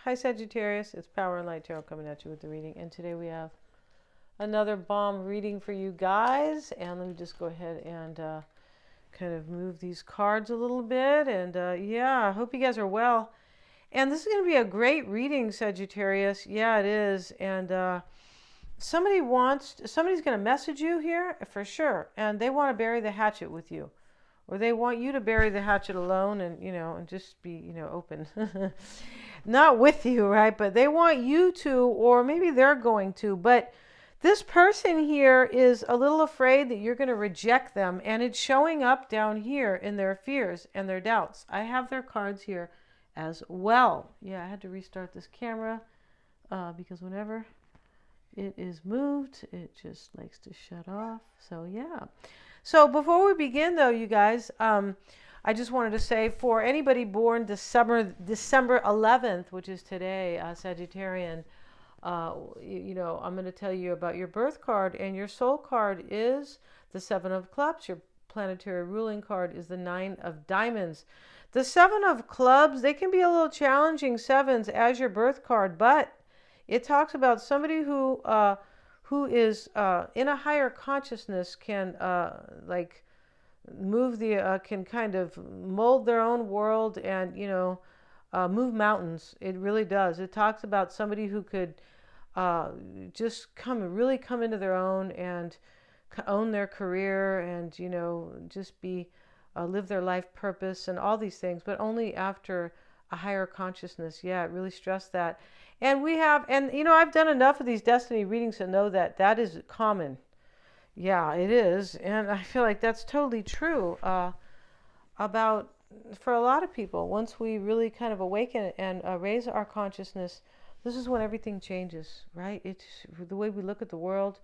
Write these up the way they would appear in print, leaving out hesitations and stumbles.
Hi Sagittarius, it's Power and Light Tarot coming at you with the reading. And today we have another bomb reading for you guys. And let me just go ahead and kind of move these cards a little bit. And yeah, I hope you guys are well. And this is going to be a great reading, Sagittarius. Yeah, it is. And somebody's going to message you here for sure. And they want to bury the hatchet with you. Or they want you to bury the hatchet alone and, and just be, open. Not with you, right? But they want you to, or maybe they're going to. But this person here is a little afraid that you're going to reject them. And it's showing up down here in their fears and their doubts. I have their cards here as well. Yeah, I had to restart this camera because whenever it is moved, it just likes to shut off. So, yeah. So before we begin, though, you guys, I just wanted to say for anybody born December 11th, which is today, Sagittarian, I'm going to tell you about your birth card, and your soul card is the Seven of Clubs. Your planetary ruling card is the Nine of Diamonds. The Seven of Clubs, they can be a little challenging sevens as your birth card, but it talks about somebody who is in a higher consciousness can can kind of mold their own world and move mountains. It really does. It talks about somebody who could just come into their own and own their career and just be live their life purpose and all these things, but only after a higher consciousness. Yeah, it really stressed that. And I've done enough of these destiny readings to know that that is common. Yeah, it is. And I feel like that's totally true for a lot of people. Once we really kind of awaken and raise our consciousness, this is when everything changes, right? It's the way we look at the world,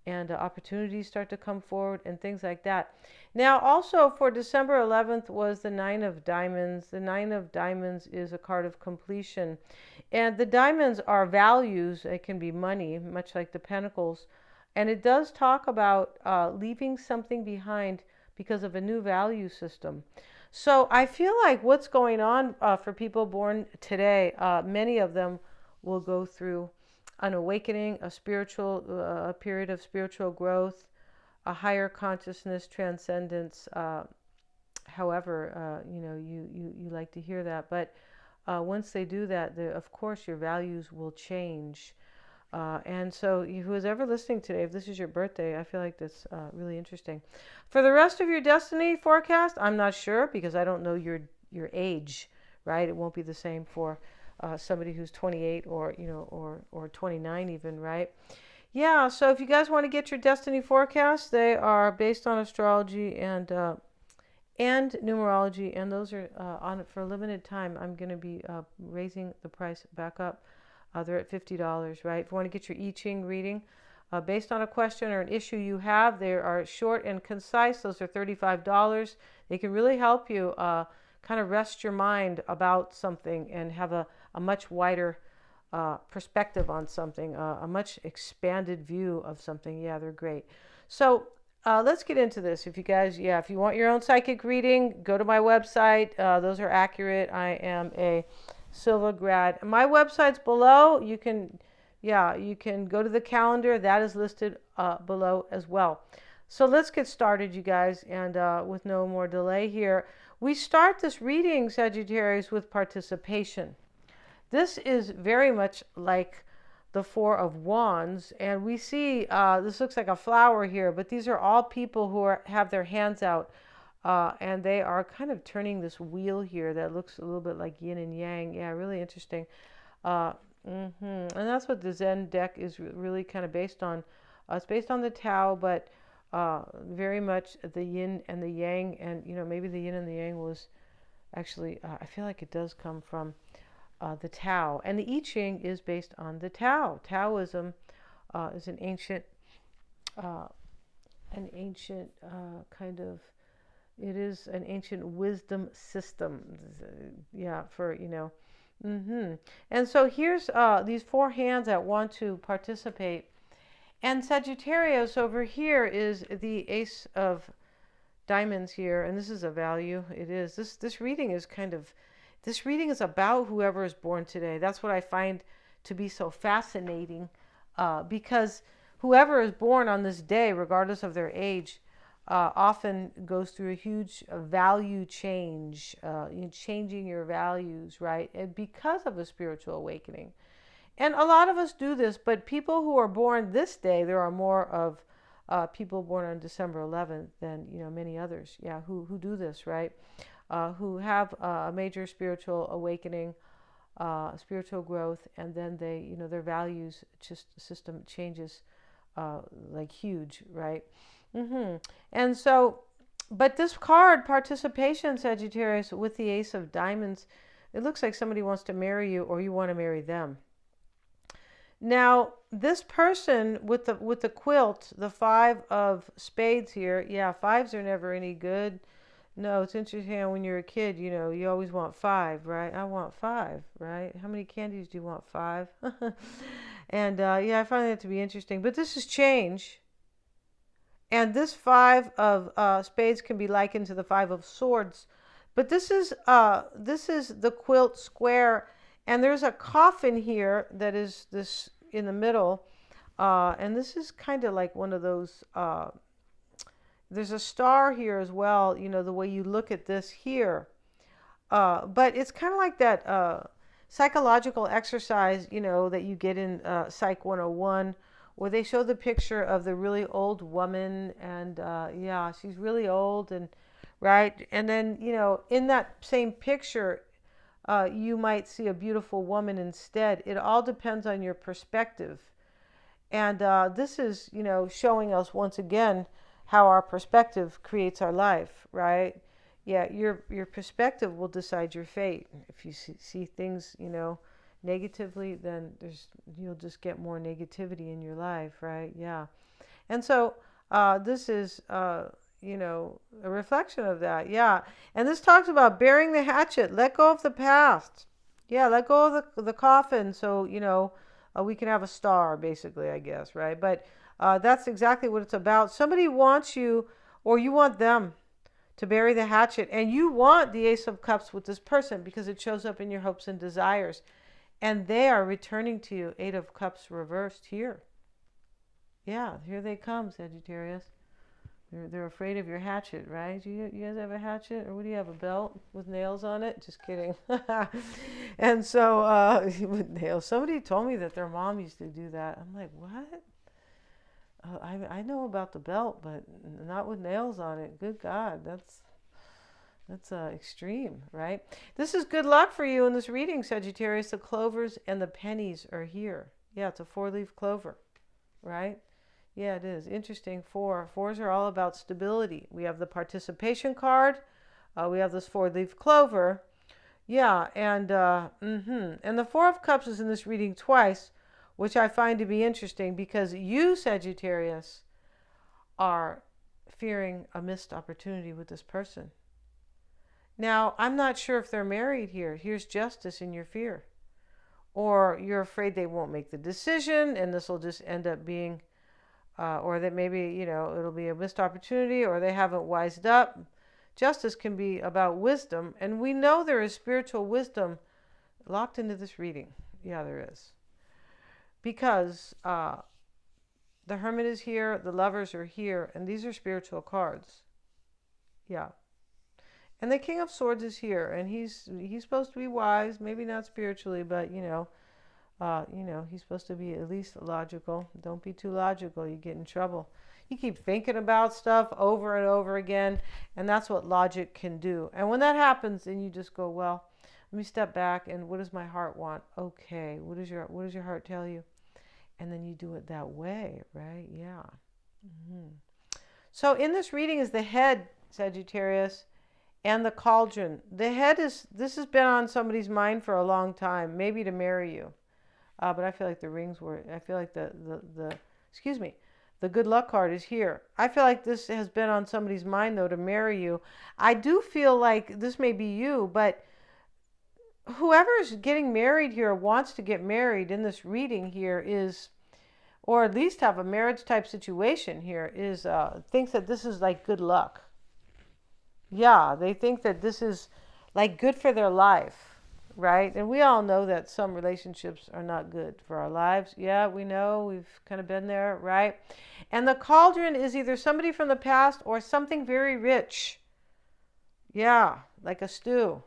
and opportunities start to come forward and things like that. Now, also for December 11th was the Nine of Diamonds. The Nine of Diamonds is a card of completion. And the diamonds are values. It can be money, much like the pentacles. And it does talk about leaving something behind because of a new value system. So I feel like what's going on for people born today, many of them will go through an awakening, a period of spiritual growth, a higher consciousness, transcendence. However, you like to hear that. But once they do that, of course, your values will change. And so who's ever listening today, if this is your birthday, I feel like that's really interesting. For the rest of your destiny forecast, I'm not sure because I don't know your age, right? It won't be the same for somebody who's 28 or 29 even, right? Yeah, so if you guys want to get your destiny forecasts, they are based on astrology and numerology, and those are on for a limited time. I'm going to be raising the price back up. They're at $50, right? If you want to get your I Ching reading based on a question or an issue you have, they are short and concise. Those are $35. They can really help you kind of rest your mind about something and have a much wider perspective on something, a much expanded view of something. Yeah, they're great. So let's get into this. If you want your own psychic reading, go to my website. Those are accurate. I am a Silva grad. My website's below. You can go to the calendar. That is listed below as well. So let's get started, you guys, and with no more delay here. We start this reading, Sagittarius, with participation. This is very much like the Four of Wands, and we see this looks like a flower here, but these are all people who have their hands out, and they are kind of turning this wheel here that looks a little bit like yin and yang. Yeah, really interesting. And that's what the Zen deck is really kind of based on. It's based on the Tao, but very much the yin and the yang, and maybe the yin and the yang was actually I feel like it does come from the Tao, and the I Ching is based on the Tao. Taoism is an ancient kind of, it is an ancient wisdom system. Yeah, And so here's these four hands that want to participate. And Sagittarius over here is the Ace of Diamonds here, and this is a value. It is. This reading is kind of, This reading is about whoever is born today. That's what I find to be so fascinating, because whoever is born on this day, regardless of their age, often goes through a huge value change, changing your values, right? And because of a spiritual awakening. And a lot of us do this, but people who are born this day, there are more of people born on December 11th than, many others, who do this, right? Who have a major spiritual awakening, spiritual growth, and then they, their values system changes like huge, right? And so, but this card, participation, Sagittarius, with the Ace of Diamonds, it looks like somebody wants to marry you or you want to marry them. Now, this person with the quilt, the 5 of spades here, fives are never any good. No, it's interesting when you're a kid, you always want 5, right? I want 5, right? How many candies do you want? 5? And I find that to be interesting. But this is change. And this 5 of spades can be likened to the 5 of swords. But this is the quilt square. And there's a coffin here that is this in the middle. And this is kind of like one of those, there's a star here as well, the way you look at this here. But it's kind of like that psychological exercise, that you get in Psych 101, where they show the picture of the really old woman. And she's really old, and right. And then, in that same picture, you might see a beautiful woman instead. It all depends on your perspective. And this is, showing us once again how our perspective creates our life, right? Your perspective will decide your fate. If you see things, negatively, then you'll just get more negativity in your life, right? And so this is a reflection of that. And this talks about burying the hatchet. Let go of the past. Let go of the coffin. So, we can have a star, basically, I guess, right? But that's exactly what it's about. Somebody wants you, or you want them, to bury the hatchet. And you want the Ace of Cups with this person because it shows up in your hopes and desires. And they are returning to you. 8 of Cups reversed here. Here they come, Sagittarius. They're afraid of your hatchet, right? You guys have a hatchet? Or what do you have, a belt with nails on it? Just kidding. And so, with nails. Somebody told me that their mom used to do that. I'm like, what? I know about the belt, but not with nails on it. Good God, that's extreme, right? This is good luck for you in this reading, Sagittarius. The clovers and the pennies are here. It's a 4-leaf clover, right? It is. Interesting. 4s are all about stability. We have the participation card. We have this 4-leaf clover. And the 4 of Cups is in this reading twice, which I find to be interesting because you, Sagittarius, are fearing a missed opportunity with this person. Now, I'm not sure if they're married here. Here's justice in your fear. Or you're afraid they won't make the decision and this will just end up being, or that maybe, it'll be a missed opportunity or they haven't wised up. Justice can be about wisdom. And we know there is spiritual wisdom locked into this reading. There is. Because the Hermit is here, the Lovers are here, and these are spiritual cards. And the King of Swords is here, and he's supposed to be wise, maybe not spiritually, but he's supposed to be at least logical. Don't be too logical, you get in trouble. You keep thinking about stuff over and over again, and that's what logic can do. And when that happens, then you just go, well, let me step back, and what does my heart want? Okay, what does your heart tell you? And then you do it that way, right? So in this reading is the head, Sagittarius, and the cauldron. The head this has been on somebody's mind for a long time, maybe to marry you. But I feel like the rings were, I feel like the good luck card is here. I feel like this has been on somebody's mind, though, to marry you. I do feel like this may be you, but whoever's getting married here, wants to get married in this reading here is, or at least have a marriage type situation here, is thinks that this is like good luck. They think that this is like good for their life. right? And we all know that some relationships are not good for our lives. Yeah, we know. We've kind of been there, right? And the cauldron is either somebody from the past or something very rich. Yeah, like a stew,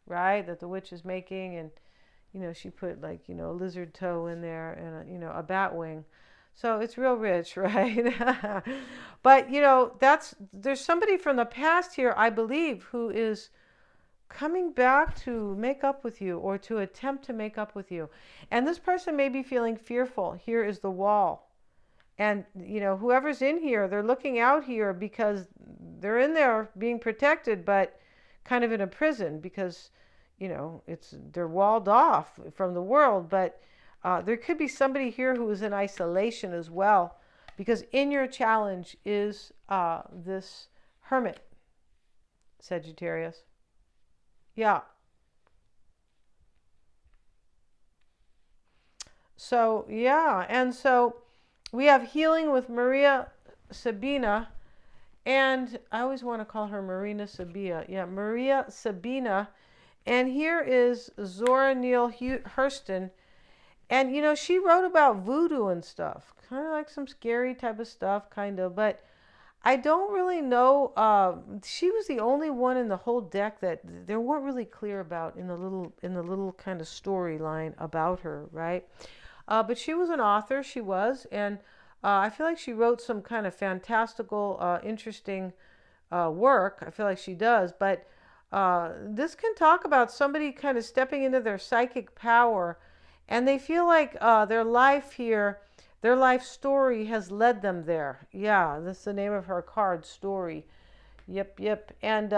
right? That the witch is making. And, she put like, a lizard toe in there and, a bat wing. So it's real rich, right? But, there's somebody from the past here, I believe, who is coming back to make up with you or to attempt to make up with you. And this person may be feeling fearful. Here is the wall. And, whoever's in here, they're looking out here because they're in there being protected, but kind of in a prison because, they're walled off from the world. But there could be somebody here who is in isolation as well, because in your challenge is this hermit, Sagittarius. Yeah. So, yeah. And so we have healing with Maria Sabina. And I always want to call her Marina Sabia. Yeah, Maria Sabina. And here is Zora Neale Hurston. And, she wrote about voodoo and stuff. Kind of like some scary type of stuff, kind of. But I don't really know. She was the only one in the whole deck that they weren't really clear about in the little kind of storyline about her, right? But she was an author. She was, and I feel like she wrote some kind of fantastical, interesting work. I feel like she does. But this can talk about somebody kind of stepping into their psychic power, and they feel like their life here. Their life story has led them there. Yeah, that's the name of her card, Story. Yep. And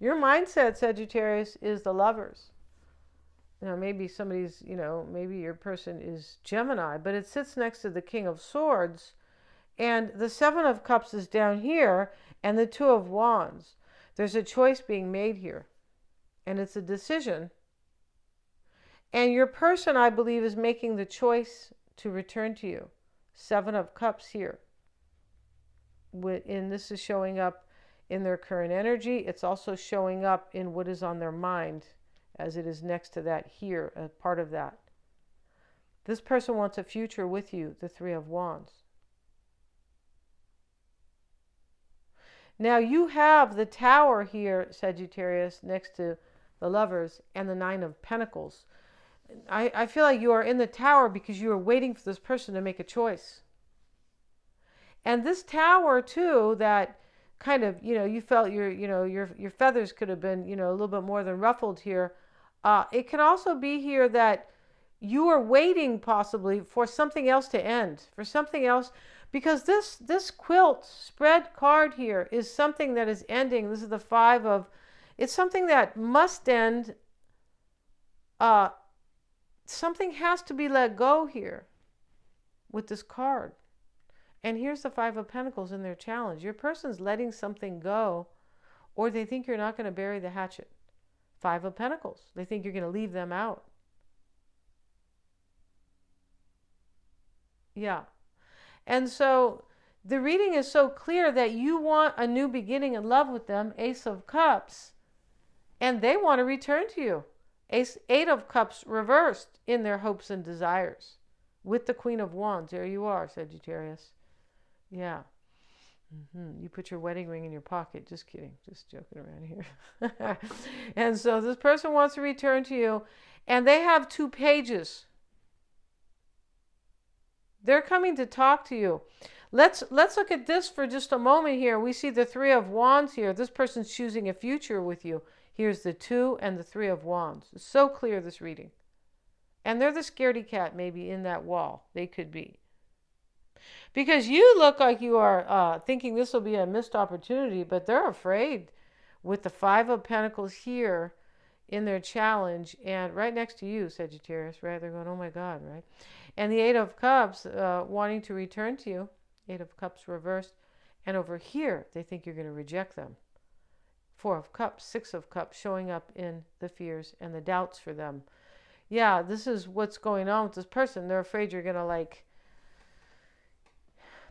your mindset, Sagittarius, is the Lovers. Maybe somebody's, maybe your person is Gemini, but it sits next to the King of Swords. And the Seven of Cups is down here, and the Two of Wands. There's a choice being made here, and it's a decision. And your person, I believe, is making the choice to return to you. Seven of Cups here. And this is showing up in their current energy. It's also showing up in what is on their mind, as it is next to that here, a part of that. This person wants a future with you, the Three of Wands. Now you have the Tower here, Sagittarius, next to the Lovers, and the Nine of Pentacles. I feel like you are in the Tower because you are waiting for this person to make a choice. And this Tower too, that kind of, you felt your feathers could have been, a little bit more than ruffled here. It can also be here that you are waiting possibly for something else to end, for something else, because this quilt spread card here is something that is ending. This is the Five of, it's something that must end. Something has to be let go here with this card. And here's the Five of Pentacles in their challenge. Your person's letting something go, or they think you're not going to bury the hatchet. Five of Pentacles. They think you're going to leave them out. Yeah. And so the reading is so clear that you want a new beginning in love with them, Ace of Cups, and they want to return to you. Eight of Cups reversed in their hopes and desires with the Queen of Wands. There you are, Sagittarius. Yeah. You put your wedding ring in your pocket. Just kidding. Just joking around here. And so this person wants to return to you, and they have 2 pages. They're coming to talk to you. Let's look at this for just a moment here. We see the Three of Wands here. This person's choosing a future with you. Here's the 2 and the 3 of Wands. It's so clear, this reading. And they're the scaredy cat maybe in that wall. They could be. Because you look like you are thinking this will be a missed opportunity, but they're afraid with the Five of Pentacles here in their challenge and right next to you, Sagittarius, right? They're going, oh my God, right? And the Eight of Cups wanting to return to you. Eight of Cups reversed. And over here, they think you're going to reject them. Four of Cups, Six of Cups showing up in the fears and the doubts for them. Yeah, this is what's going on with this person. They're afraid you're going to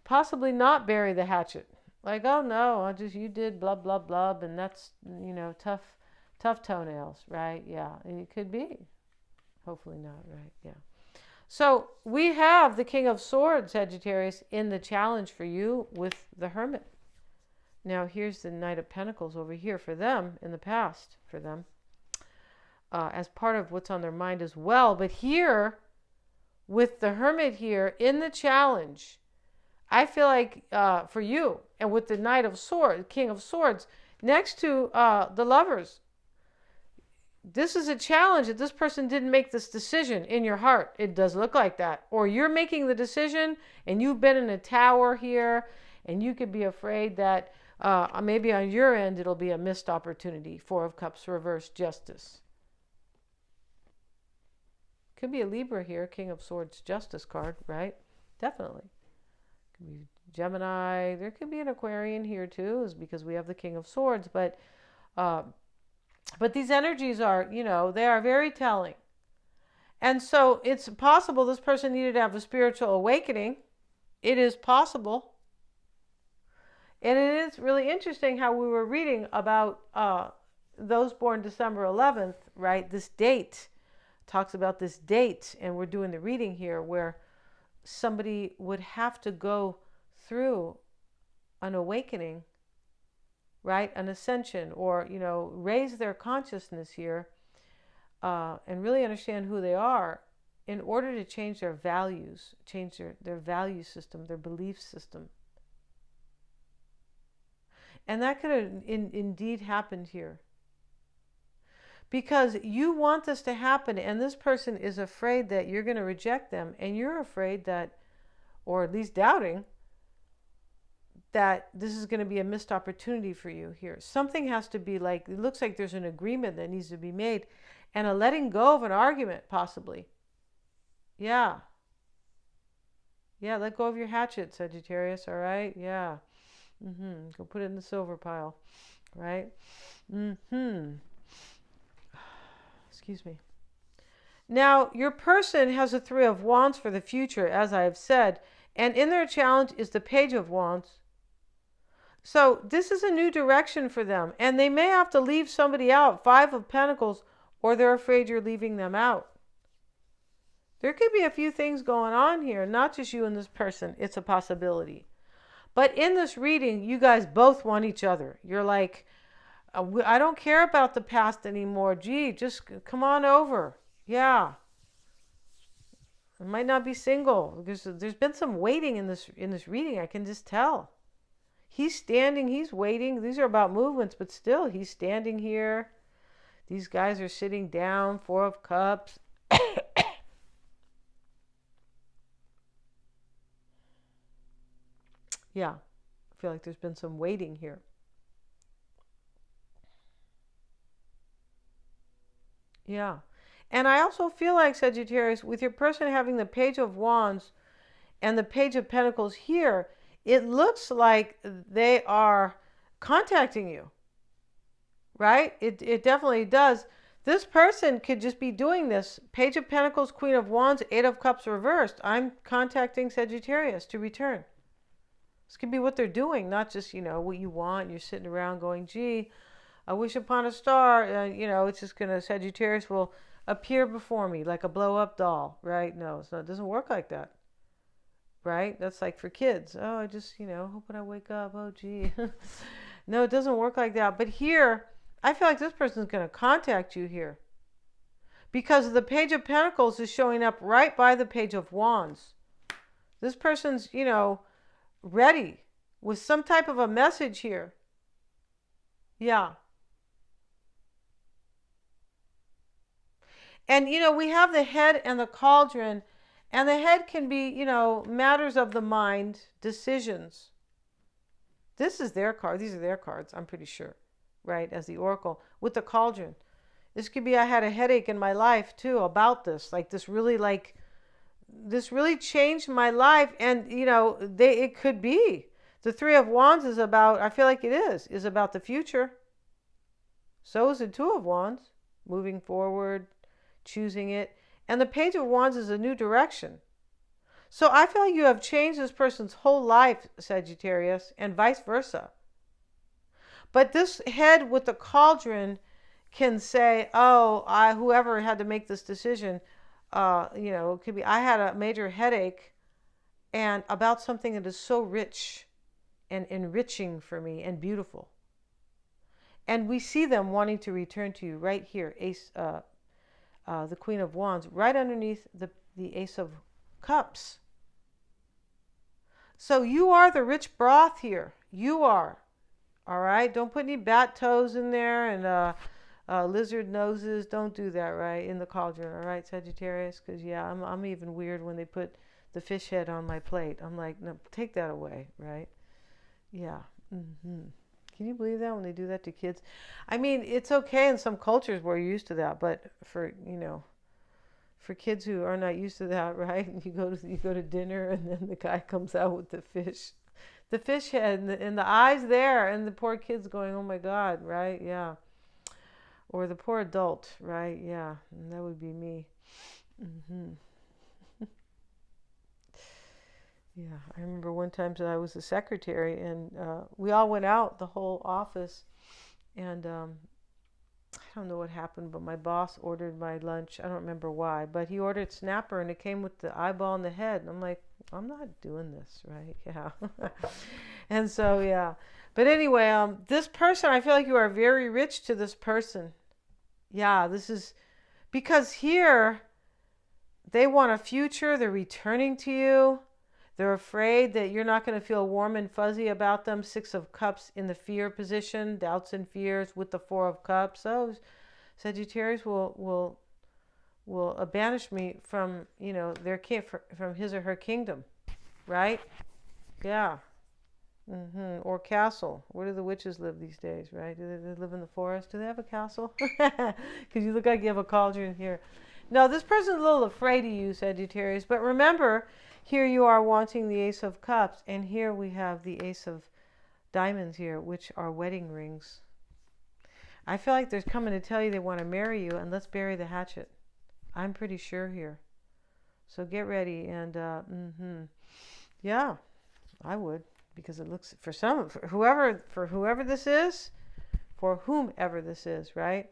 possibly not bury the hatchet. Like, oh no, you did blah, blah, blah. And that's, tough Tough toenails, right? Yeah, it could be. Hopefully not, right? Yeah. So we have the King of Swords, Sagittarius, in the challenge for you with the Hermit. Now here's the Knight of Pentacles over here for them in the past, for them, as part of what's on their mind as well. But here, with the Hermit here in the challenge, I feel like for you, and with the Knight of Swords, King of Swords, next to the Lovers, this is a challenge that this person didn't make this decision in your heart. It does look like that. Or you're making the decision and you've been in a tower here and you could be afraid that maybe on your end it'll be a missed opportunity. Four of Cups, reverse Justice. Could be a Libra here, King of Swords, Justice card, right? Definitely. Could be Gemini. There could be an Aquarian here too, is because we have the King of Swords. But these energies are, they are very telling. And so it's possible this person needed to have a spiritual awakening. It is possible. And it is really interesting how we were reading about those born December 11th, right? This date talks about this date, and we're doing the reading here where somebody would have to go through an awakening, right? An ascension, or, raise their consciousness here and really understand who they are in order to change their values, change their value system, their belief system. And that could have indeed happened here. Because you want this to happen, and this person is afraid that you're going to reject them, and you're afraid that, or at least doubting, that this is going to be a missed opportunity for you here. Something has to be like, it looks like there's an agreement that needs to be made, and a letting go of an argument, possibly. Yeah. Yeah, let go of your hatchet, Sagittarius, all right? Yeah. Go put it in the silver pile, right? Excuse me. Now, your person has a Three of Wands for the future, as I have said, and in their challenge is the Page of Wands. So this is a new direction for them, and they may have to leave somebody out, Five of Pentacles, or they're afraid you're leaving them out. There could be a few things going on here, not just you and this person. It's a possibility. But in this reading, you guys both want each other. You're like, I don't care about the past anymore. Gee, just come on over. Yeah. I might not be single. There's been some waiting in this reading. I can just tell. He's standing. He's waiting. These are about movements, but still, he's standing here. These guys are sitting down. Four of Cups. Yeah. I feel like there's been some waiting here. Yeah. And I also feel like, Sagittarius, with your person having the Page of Wands and the Page of Pentacles here, it looks like they are contacting you, right? It definitely does. This person could just be doing this. Page of Pentacles, Queen of Wands, Eight of Cups reversed. I'm contacting Sagittarius to return. This could be what they're doing, not just, what you want. You're sitting around going, gee, I wish upon a star, it's just going to, Sagittarius will appear before me like a blow-up doll, right? No, it doesn't work like that, right? That's like for kids. Oh, I just, hope when I wake up, oh, gee. No, it doesn't work like that. But here, I feel like this person's going to contact you here because the Page of Pentacles is showing up right by the Page of Wands. This person's, ready with some type of a message here. Yeah. And, we have the Head and the Cauldron, and the Head can be, matters of the mind, decisions. This is their card. These are their cards, I'm pretty sure, right, as the Oracle. With the Cauldron, this could be I had a headache in my life, too, about this. This really changed my life, and, it could be. The Three of Wands is about, I feel like it is about the future. So is the Two of Wands, moving forward, choosing it. And the Page of Wands is a new direction. So I feel like you have changed this person's whole life, Sagittarius, and vice versa. But this Head with the Cauldron can say, oh, whoever had to make this decision, it could be I had a major headache and about something that is so rich and enriching for me and beautiful. And we see them wanting to return to you right here, the Queen of Wands, right underneath the Ace of Cups. So you are the rich broth here. You are. All right? Don't put any bat toes in there and lizard noses. Don't do that, right? In the cauldron, all right, Sagittarius? Because, yeah, I'm even weird when they put the fish head on my plate. I'm like, no, take that away, right? Yeah. Can you believe that when they do that to kids? I mean, it's okay in some cultures where you're used to that, but for kids who are not used to that, right? You go to dinner and then the guy comes out with the fish head and the eyes there, and the poor kid's going, oh my God, right? Yeah. Or the poor adult, right? Yeah, and that would be me. Yeah, I remember one time that I was the secretary, and we all went out, the whole office, and I don't know what happened, but my boss ordered my lunch. I don't remember why, but he ordered snapper, and it came with the eyeball in the head, and I'm like, I'm not doing this, right? Yeah. And so, yeah. But anyway, this person, I feel like you are very rich to this person. Yeah, this is because here they want a future. They're returning to you. They're afraid that you're not going to feel warm and fuzzy about them. Six of Cups in the fear position, doubts and fears with the Four of Cups. So Sagittarius will banish me from their from his or her kingdom, right? Yeah. Or castle. Where do the witches live these days, right? Do they live in the forest? Do they have a castle? Because you look like you have a cauldron here. No, this person's a little afraid of you, Sagittarius. But remember, here you are wanting the Ace of Cups, and here we have the Ace of Diamonds here, which are wedding rings. I feel like they're coming to tell you they want to marry you, and let's bury the hatchet. I'm pretty sure here. So get ready, and yeah, I would, because it looks for whoever this is, for whomever this is, right?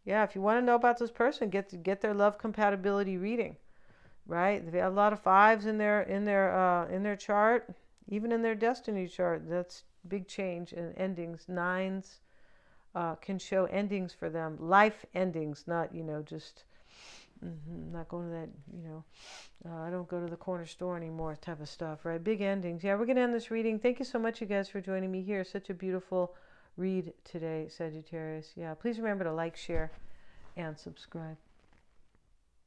Yeah, if you want to know about this person, get their love compatibility reading, right? They have a lot of fives in their chart, even in their destiny chart. That's big change and endings. Nines can show endings for them, life endings, not just not going to that I don't go to the corner store anymore type of stuff, right? Big endings. Yeah, we're gonna end this reading. Thank you so much, you guys, for joining me here. Such a beautiful read today, Sagittarius. Yeah, please remember to like, share, and subscribe.